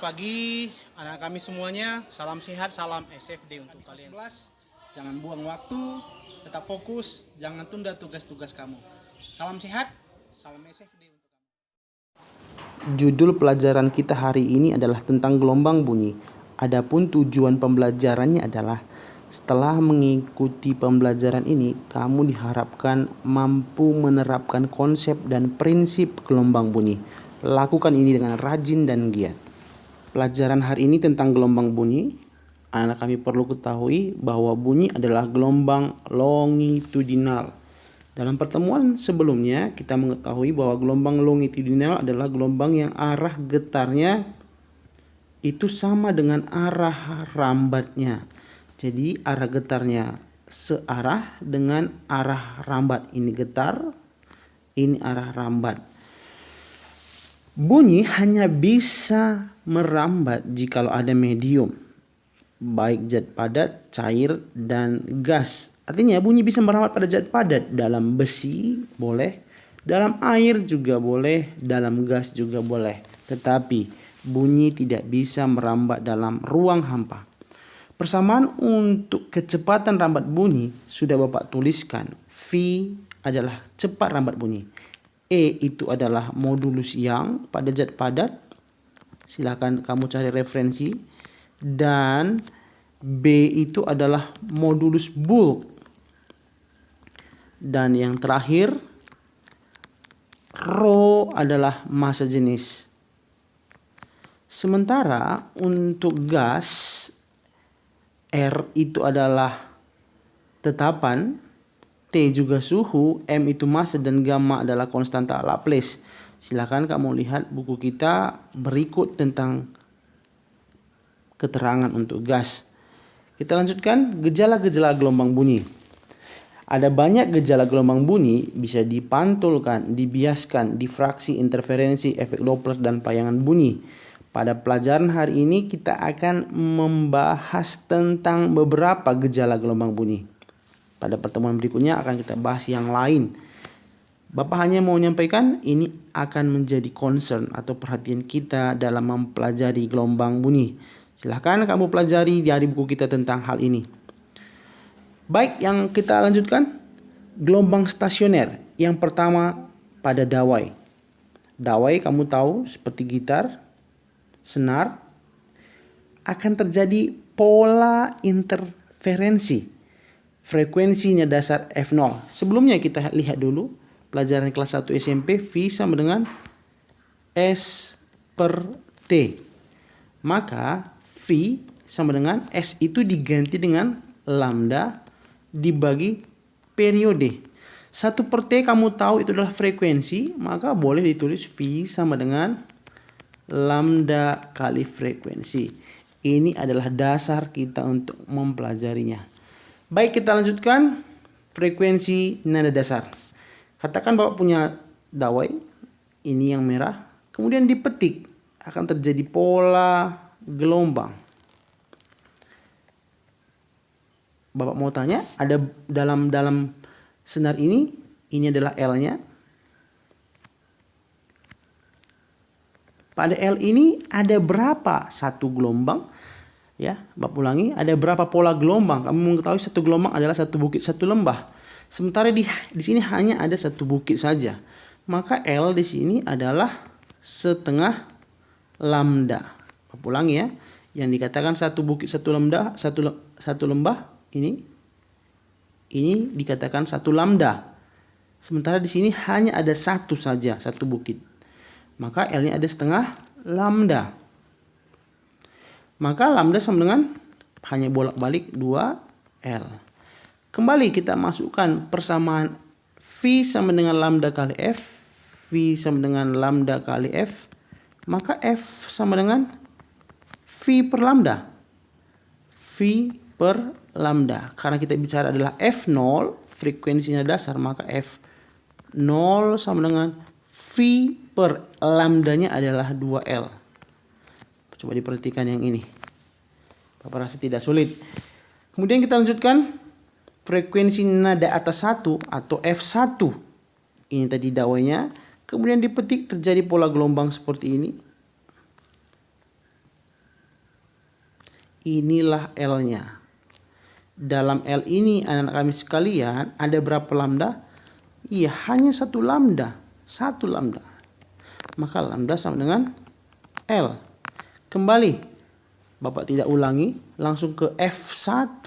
pagi anak kami semuanya. Salam sehat, salam SFD untuk kalian. 11, jangan buang waktu, tetap fokus, jangan tunda tugas-tugas kamu. Salam sehat, salam SFD untuk kamu. Judul pelajaran kita hari ini adalah tentang gelombang bunyi. Adapun tujuan pembelajarannya adalah setelah mengikuti pembelajaran ini, kamu diharapkan mampu menerapkan konsep dan prinsip gelombang bunyi. Lakukan ini dengan rajin dan giat. Pelajaran hari ini tentang gelombang bunyi. Anak kami perlu ketahui bahwa bunyi adalah gelombang longitudinal. Dalam pertemuan sebelumnya kita mengetahui bahwa gelombang longitudinal adalah gelombang yang arah getarnya itu sama dengan arah rambatnya. Jadi arah getarnya searah dengan arah rambat. Ini getar, ini arah rambat. Bunyi hanya bisa merambat jikalau ada medium, baik zat padat, cair, dan gas. Artinya bunyi bisa merambat pada zat padat, dalam besi boleh, dalam air juga boleh, dalam gas juga boleh. Tetapi bunyi tidak bisa merambat dalam ruang hampa. Persamaan untuk kecepatan rambat bunyi sudah Bapak tuliskan. V adalah cepat rambat bunyi. E itu adalah modulus yang pada zat padat. Silakan kamu cari referensi. Dan B itu adalah modulus bulk. Dan yang terakhir, rho adalah massa jenis. Sementara untuk gas, R itu adalah tetapan, T juga suhu, M itu massa, dan gamma adalah konstanta Laplace. Silakan kamu lihat buku kita berikut tentang keterangan untuk gas. Kita lanjutkan gejala-gejala gelombang bunyi. Ada banyak gejala gelombang bunyi, bisa dipantulkan, dibiaskan, difraksi, interferensi, efek Doppler, dan payangan bunyi. Pada pelajaran hari ini kita akan membahas tentang beberapa gejala gelombang bunyi. Pada pertemuan berikutnya akan kita bahas yang lain. Bapak hanya mau menyampaikan ini akan menjadi concern atau perhatian kita dalam mempelajari gelombang bunyi. Silahkan kamu pelajari dari buku kita tentang hal ini. Baik, yang kita lanjutkan gelombang stasioner. Yang pertama pada dawai. Dawai kamu tahu seperti gitar, senar, akan terjadi pola interferensi. Frekuensinya dasar F0. Sebelumnya kita lihat dulu pelajaran kelas 1 SMP, V sama dengan S per T. Maka V sama dengan S itu diganti dengan lambda dibagi periode. 1 per T kamu tahu itu adalah frekuensi, maka boleh ditulis V sama dengan lambda kali frekuensi. Ini adalah dasar kita untuk mempelajarinya. Baik, kita lanjutkan frekuensi nada dasar. Katakan Bapak punya dawai, ini yang merah, kemudian dipetik, akan terjadi pola gelombang. Bapak mau tanya, ada dalam senar ini adalah L-nya. Pada L ini ada berapa satu gelombang? Ya, Bapak ulangi, ada berapa pola gelombang? Kamu mengetahui satu gelombang adalah satu bukit, satu lembah. Sementara di sini hanya ada satu bukit saja. Maka L di sini adalah setengah lambda. Bapak ulangi ya, yang dikatakan satu bukit, satu lambda, satu lembah ini dikatakan satu lambda. Sementara di sini hanya ada satu saja, satu bukit. Maka L-nya ada setengah lambda. Maka lambda sama dengan hanya bolak-balik 2L. Kembali kita masukkan persamaan V sama dengan lambda kali F. V sama dengan lambda kali F. Maka F sama dengan V per lambda. V per lambda. Karena kita bicara adalah F0, frekuensinya dasar, maka F0 sama dengan V per lambdanya adalah 2L. Coba diperhatikan yang ini. Bapak rasa tidak sulit. Kemudian kita lanjutkan frekuensi nada atas 1 atau F1. Ini tadi dawainya. Kemudian dipetik terjadi pola gelombang seperti ini. Inilah L-nya. Dalam L ini anak-anak kami sekalian ada berapa lambda? Iya, hanya satu lambda. Satu lambda. Maka lambda sama dengan L. Kembali. Bapak tidak ulangi. Langsung ke F1.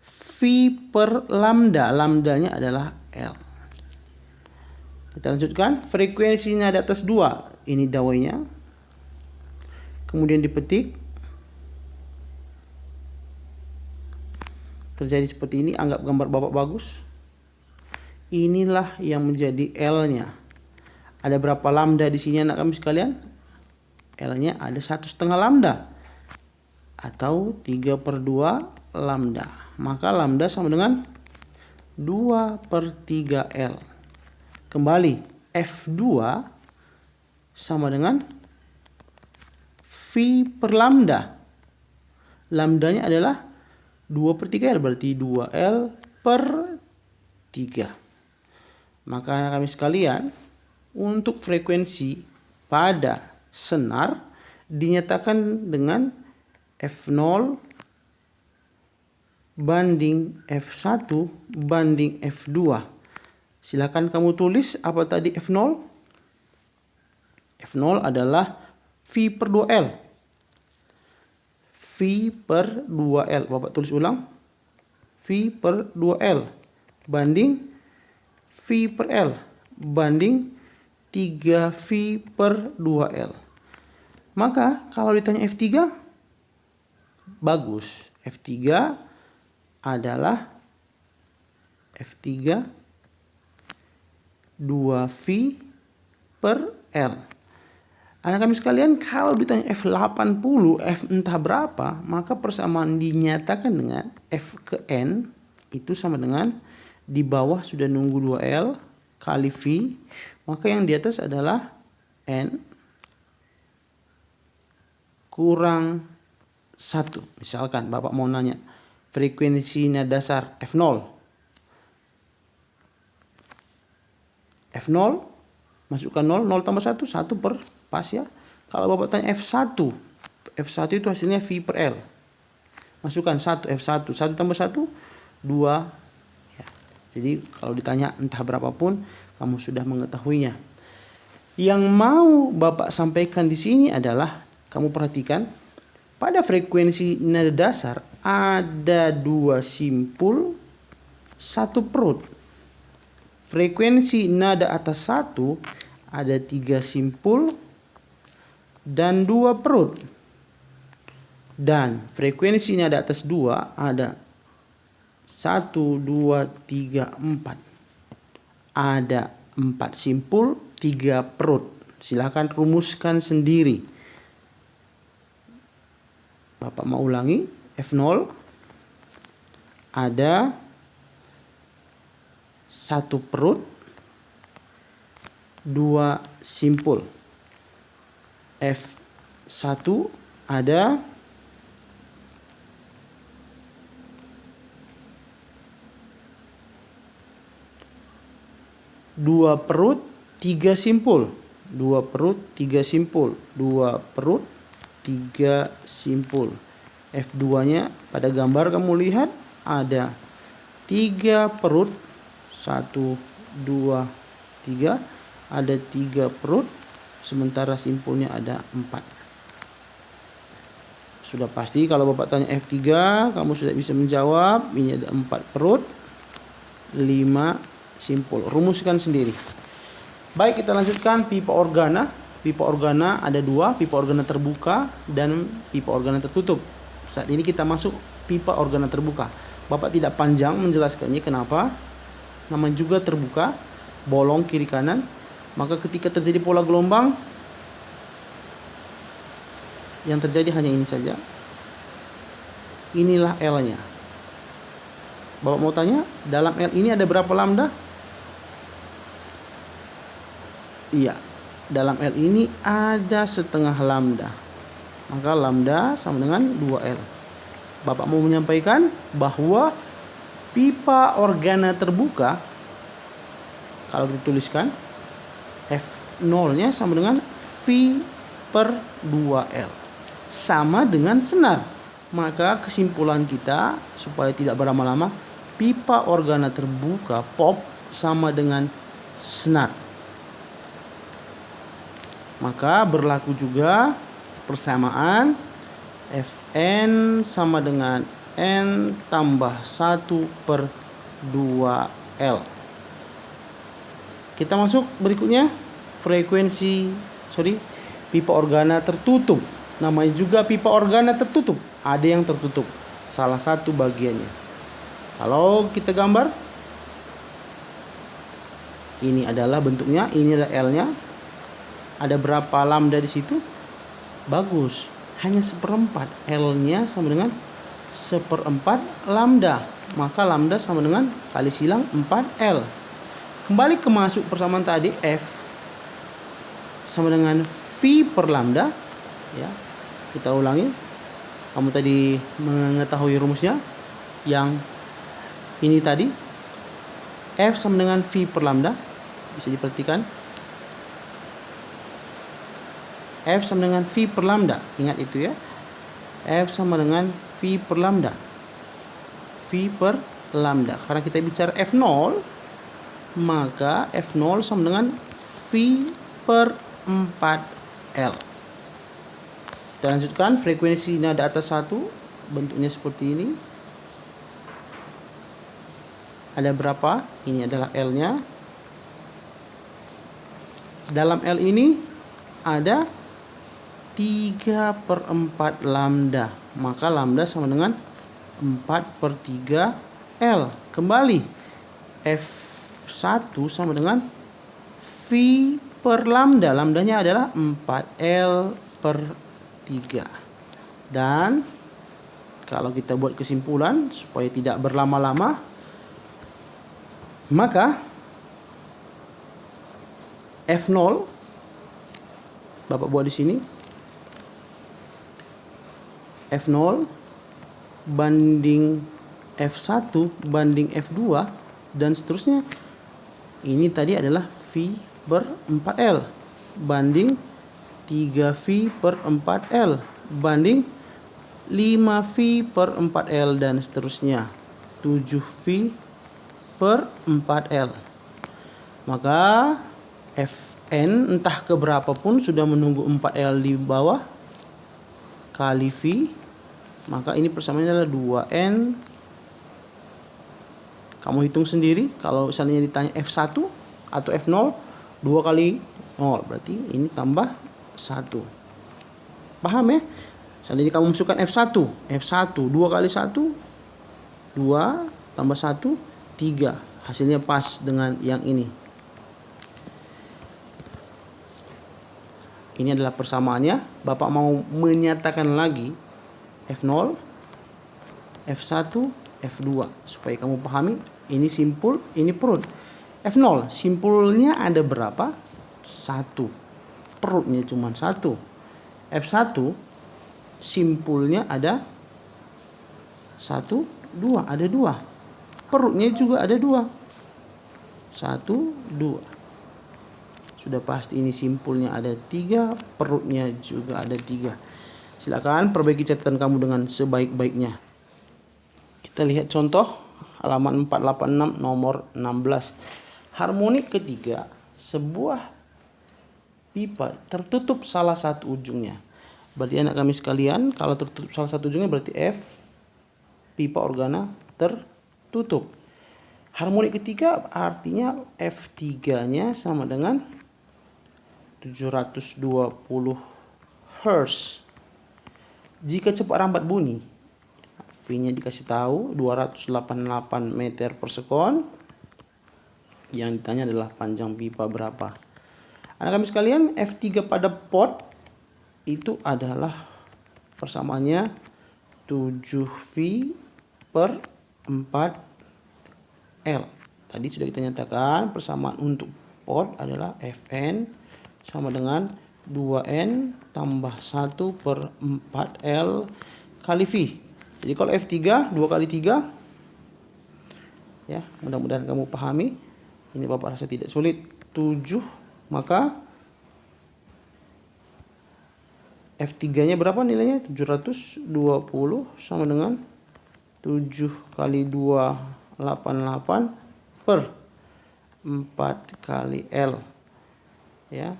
V per lambda. Lambdanya adalah L. Kita lanjutkan. Frekuensi nada atas 2. Ini dawainya. Kemudian dipetik. Terjadi seperti ini. Anggap gambar Bapak bagus. Inilah yang menjadi L-nya. Ada berapa lambda di sini anak kami sekalian? L-nya ada 1,5 lambda. Atau 3/2 lambda. Maka lambda sama dengan 2/3 L. Kembali. F2 sama dengan V per lambda. Lambdanya adalah 2/3 L. Berarti 2L/3. Maka anak kami sekalian, untuk frekuensi pada senar dinyatakan dengan F0 banding F1 banding F2. Silakan kamu tulis apa tadi F0? F0 adalah V/2L. V/2L. Bapak tulis ulang. V/2L banding V/L banding 3V/2L. Maka kalau ditanya F3, bagus. F3 adalah F3 2V/L. Anak kami sekalian, kalau ditanya F80, F entah berapa, maka persamaan dinyatakan dengan F ke N itu sama dengan di bawah sudah nunggu 2L kali V, maka yang di atas adalah N kurang 1. Misalkan Bapak mau nanya frekuensi nada dasar F0. F0 masukkan 0, 0 tambah 1, 1 per pas ya. Kalau Bapak tanya F1, F1 itu hasilnya V/L. Masukkan 1, F1, 1 tambah 1, 2. Ya. Jadi kalau ditanya entah berapapun, kamu sudah mengetahuinya. Yang mau Bapak sampaikan di sini adalah, kamu perhatikan, pada frekuensi nada dasar ada 2 simpul, 1 perut. Frekuensi nada atas 1 ada 3 simpul dan 2 perut. Dan frekuensi nada atas 2 ada 1, 2, 3, 4. Ada 4 simpul, 3 perut. Silahkan rumuskan sendiri. Bapak mau ulangi. F0 ada 1 perut, 2 simpul. F1 ada 2 perut, 3 simpul. 2 perut, 3 simpul. 2 perut, 3 simpul. F2-nya pada gambar kamu lihat ada 3 perut. 1, 2, 3. Ada 3 perut. Sementara simpulnya ada 4. Sudah pasti kalau Bapak tanya F3, kamu sudah bisa menjawab. Ini ada 4 perut, 5 simpul. Rumuskan sendiri. Baik, kita lanjutkan pipa organa. Pipa organa ada 2, pipa organa terbuka dan pipa organa tertutup. Saat ini kita masuk pipa organa terbuka. Bapak tidak panjang menjelaskannya, kenapa? Namanya juga terbuka, bolong kiri kanan. Maka ketika terjadi pola gelombang, yang terjadi hanya ini saja. Inilah L-nya. Bapak mau tanya, dalam L ini ada berapa lambda? Iya, dalam L ini ada setengah lambda. Maka lambda sama dengan 2L. Bapak mau menyampaikan bahwa pipa organa terbuka, kalau dituliskan, F0-nya sama dengan V/2L. sama dengan senar. Maka kesimpulan kita supaya tidak berlama-lama, pipa organa terbuka pop sama dengan senar. Maka berlaku juga persamaan Fn sama dengan N tambah 1/2L. Kita masuk berikutnya, pipa organa tertutup. Namanya juga pipa organa tertutup. Ada yang tertutup, salah satu bagiannya. Kalau kita gambar, ini adalah bentuknya, ini adalah L-nya. Ada berapa lambda di situ? Bagus, hanya 1/4. L-nya sama dengan 1/4 lambda. Maka lambda sama dengan kali silang 4L. Kembali ke masuk persamaan tadi, F sama dengan V per lambda. Ya, kita ulangi. Kamu tadi mengetahui rumusnya. Yang ini tadi, F sama dengan V per lambda. Bisa diperhatikan. F sama dengan V per lambda. Ingat itu ya. F sama dengan V per lambda. V per lambda. Karena kita bicara F0, maka F0 sama dengan V per 4L. Kita lanjutkan, frekuensi nada atas 1. Bentuknya seperti ini. Ada berapa? Ini adalah L-nya. Dalam L ini ada 3/4 lambda. Maka lambda sama dengan 4/3L. Kembali, F1 sama dengan V per lambda. Lambdanya adalah 4L/3. Dan kalau kita buat kesimpulan supaya tidak berlama-lama, maka F0 Bapak buat di sini, F0 banding F1 banding F2 dan seterusnya. Ini tadi adalah V per 4L banding 3V per 4L banding 5V per 4L dan seterusnya 7V per 4L. Maka Fn entah keberapa pun sudah menunggu 4L di bawah kali V, maka ini persamaannya adalah 2N. Kamu hitung sendiri. Kalau seandainya ditanya F1 atau F0, 2 kali 0 berarti ini tambah 1. Paham ya? Seandainya kamu masukkan F1 2 kali 1 2 tambah 1 3. Hasilnya pas dengan yang ini. Ini adalah persamaannya. Bapak mau menyatakan lagi F0, F1, F2 supaya kamu pahami. Ini simpul, ini perut. F0 simpulnya ada berapa? 1. Perutnya cuma 1. F1 simpulnya ada 1, 2, ada 2. Perutnya juga ada 2. 1, 2. Sudah pasti ini simpulnya ada 3, perutnya juga ada 3. Silakan perbaiki catatan kamu dengan sebaik-baiknya. Kita lihat contoh halaman 486 nomor 16. Harmonik ketiga, sebuah pipa tertutup salah satu ujungnya. Berarti anak kami sekalian, kalau tertutup salah satu ujungnya berarti F pipa organa tertutup. Harmonik ketiga artinya F3-nya sama dengan 720 Hz. Jika cepat rambat bunyi, V-nya dikasih tahu 288 meter per sekon. Yang ditanya adalah panjang pipa berapa. Anak kami sekalian, F3 pada pot itu adalah persamaannya 7V per 4L. Tadi sudah kita nyatakan persamaan untuk pot adalah Fn sama dengan 2N tambah 1 per 4L kali V. Jadi kalau F3 2 kali 3, ya, mudah-mudahan kamu pahami. Ini Bapak rasa tidak sulit. 7, maka F3 nya berapa nilainya? 720 sama dengan 7 kali 2 88 per 4 kali L. Ya,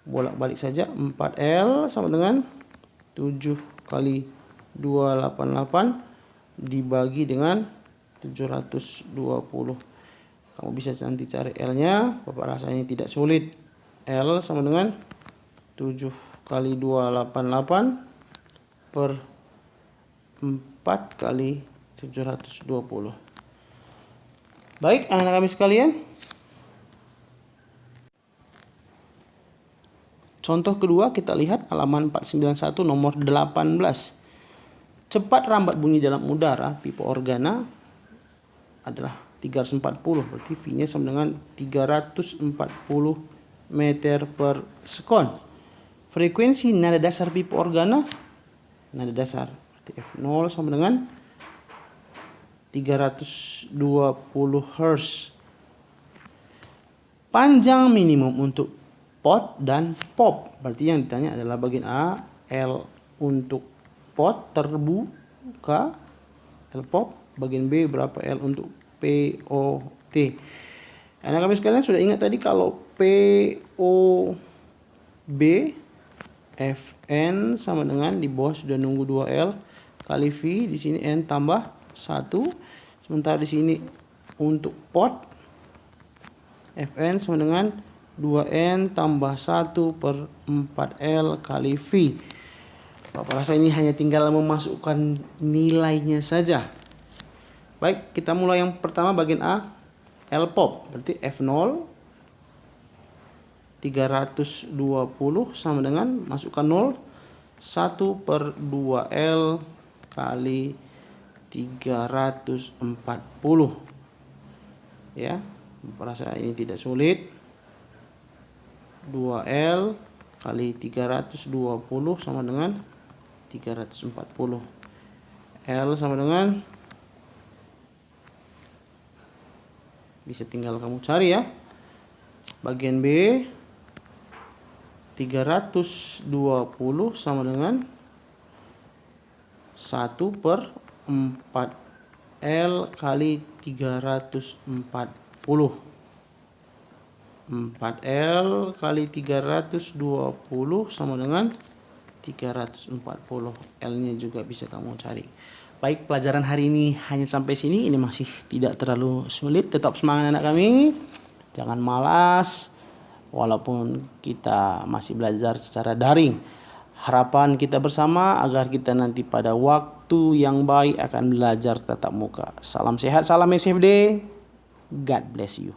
bolak-balik saja. 4L sama dengan 7 kali 288 dibagi dengan 720. Kamu bisa nanti cari L nya. Bapak rasa ini tidak sulit. L sama dengan 7 kali 288 per 4 kali 720. Baik anak-anak kami sekalian, contoh kedua kita lihat halaman 491 nomor 18. Cepat rambat bunyi dalam udara pipa organa adalah 340, berarti V-nya sama dengan 340 meter per sekon. Frekuensi nada dasar pipa organa, nada dasar, berarti F0 sama dengan 320 Hz. Panjang minimum untuk pot dan pop, berarti yang ditanya adalah bagian A, L untuk pot terbuka, L pop, bagian B berapa L untuk POT. Anak kami sekalian sudah ingat tadi kalau POB Fn sama dengan di bawah sudah nunggu 2L kali V, di sini N tambah 1. Sementara di sini untuk pot Fn sama dengan 2N tambah 1 per 4L kali V. Bapak rasa ini hanya tinggal memasukkan nilainya saja. Baik, kita mulai yang pertama bagian A, L pop, berarti F0 320 sama dengan masukkan 0 1 per 2L kali 340. Ya, rasa ini tidak sulit. 2L kali 320 sama dengan 340. L sama dengan, bisa tinggal kamu cari ya. Bagian B 320 sama dengan 1 per 4L kali 340. 4L kali 320 sama dengan 340. L nya juga bisa kamu cari. Baik, pelajaran hari ini hanya sampai sini. Ini masih tidak terlalu sulit. Tetap semangat anak kami. Jangan malas. Walaupun kita masih belajar secara daring. Harapan kita bersama agar kita nanti pada waktu yang baik akan belajar tatap muka. Salam sehat, salam SFD. God bless you.